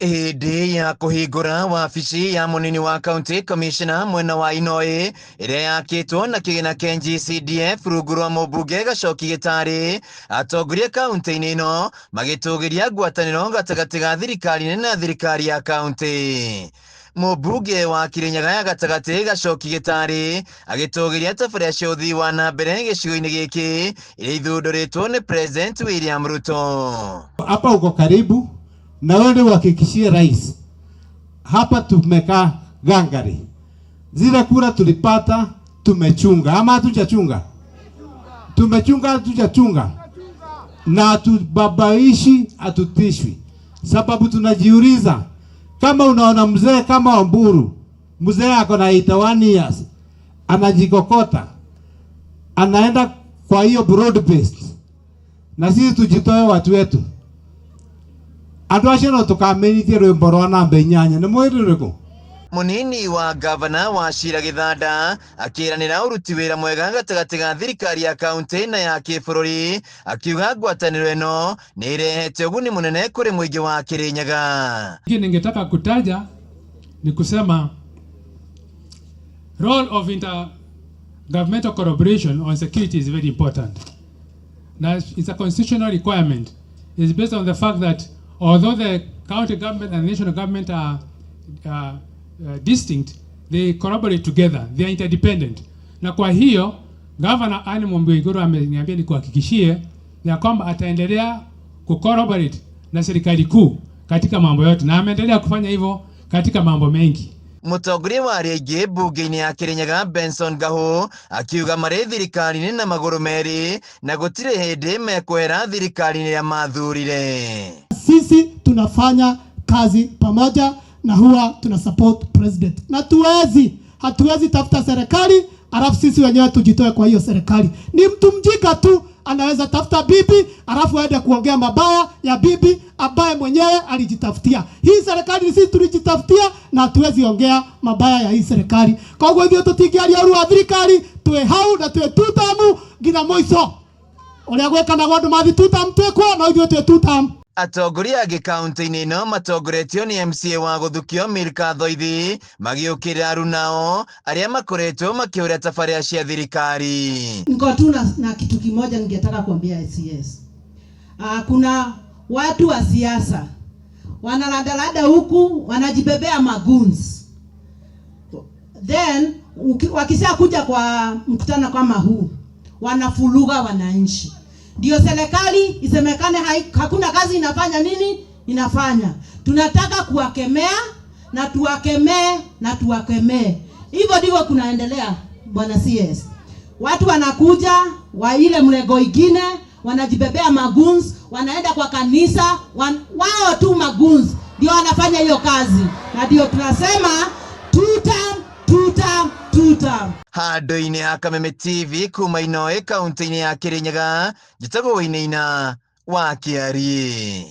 Hĩndĩ ya kũhingũra wabici ya mũnini wa county commissioner mwena wa Inoi ĩrĩa yakĩtwo na kĩgĩna kĩa NG-CDF rungu rwa mũmbunge Gacoki Gĩtarĩ, atongoria kaunti-inĩ ĩno magĩtũgĩria ngwatanĩro gatagatĩ ga thirikari nene na thirikari ya kaunti. Mũmbunge wa Kirinyaga ya gatagatĩ Gacoki Gĩtarĩ agĩtũgĩria tabarĩra cia ũthii wa na mbere gĩcigo-inĩ gĩkĩ iria ithundũrĩtwo nĩ President William Ruto. Hapa uko karibu na wewe uhakikishie rais, hapa tumekaa gangari, zile kura tulipata tumechunga ama hatujachunga? Tumechunga, hatujachunga, na hatubabaishi, hatutishwi, sababu tunajiuliza kama unaona mzee kama Wamburu, mzee ako na 81 years, anajikokota, anaenda kwa hiyo broad based, na sisi tujitoe watu wetu. Andwashino tukamenyithie rwimbo rwa namba 8 nĩ mwĩrĩrĩkũ. Munini wa gavana wa Cira Gĩthanda akĩranĩra ũruti wĩra mwega gatagatĩ ga thirikari ya kaunti na ya kĩbũrũri, akiuga ngwatanĩro ĩno nĩ ĩrehete ũguni mũnene kũrĩ mũingĩ wa Kirinyaga. Ningetaka kutaja ni kusema role of intergovernmental collaboration on security is very important. Now, it's a constitutional requirement. It's based on the fact that although the county government and the national government are distinct, they collaborate together. They are interdependent. Na kwa hiyo Governor Anne Mwambegoro ameniambia nikuhakikishie ya kwamba ataendelea kucollaborate na serikali kuu katika mambo yote, na ameendelea kufanya hivyo katika mambo mengi. Mũtongoria wa rĩngĩ mbunge-inĩ ya Kirinyaga Benson Gahu akiuga marĩ thirikari-inĩ na magũrũ merĩ na gũtirĩ hĩndĩ mekwera thirikari-inĩ ya mathurire. Sisi tunafanya kazi pamoja na huwa tunasupport president, na hatuwezi tafuta serikali alafu sisi wenyewe tujitoe kwa hiyo serikali. Ni mtu mjinga tu anaweza tafuta bibi alafu aende kuongea mabaya ya bibi ambaye mwenyewe alijitafutia. Hii serikali sisi tulijitafutia na hatuwezi ongea mabaya ya hii serikali. Kwa hivyo tutingiaria uru wa thirikari tuwe hau na tuwe tutamu ngina moico. Oria gweka gwandu mathi tutamu twekwo na ithuĩ tuwe tutamu. Atongoria angĩ kaunti-inĩ ĩno matongoretio nĩ MCA wa Gũthukio Milka Thoithi magĩũkĩrĩra runao arĩa makoretwo makĩũria tabarĩra cia thirikari. Niko tu na kitu kimoja ningetaka kuambia SCS. Kuna watu wa siasa wanaladalada huku wanajibebea maguns. Then wakisha kuja kwa mkutano kama huu wanafuluga wananchi. Ndio serikali isemekane hakuna kazi inafanya nini? Inafanya. Tunataka kuwakemea na tuwakemee na tuwakemee. Hivyo ndivyo kunaendelea bwana CS. Watu wanakuja wa ile mlego ingine wanajibebea maguns, wanaenda kwa kanisa, wao tu maguns ndio wanafanya hiyo kazi. Na ndio tunasema tutam. Handũ-inĩ ha Kameme TV kuma Inoi kaunti-inĩ ya Kirinyaga, njĩtagwo Wainaina wa Kiarie.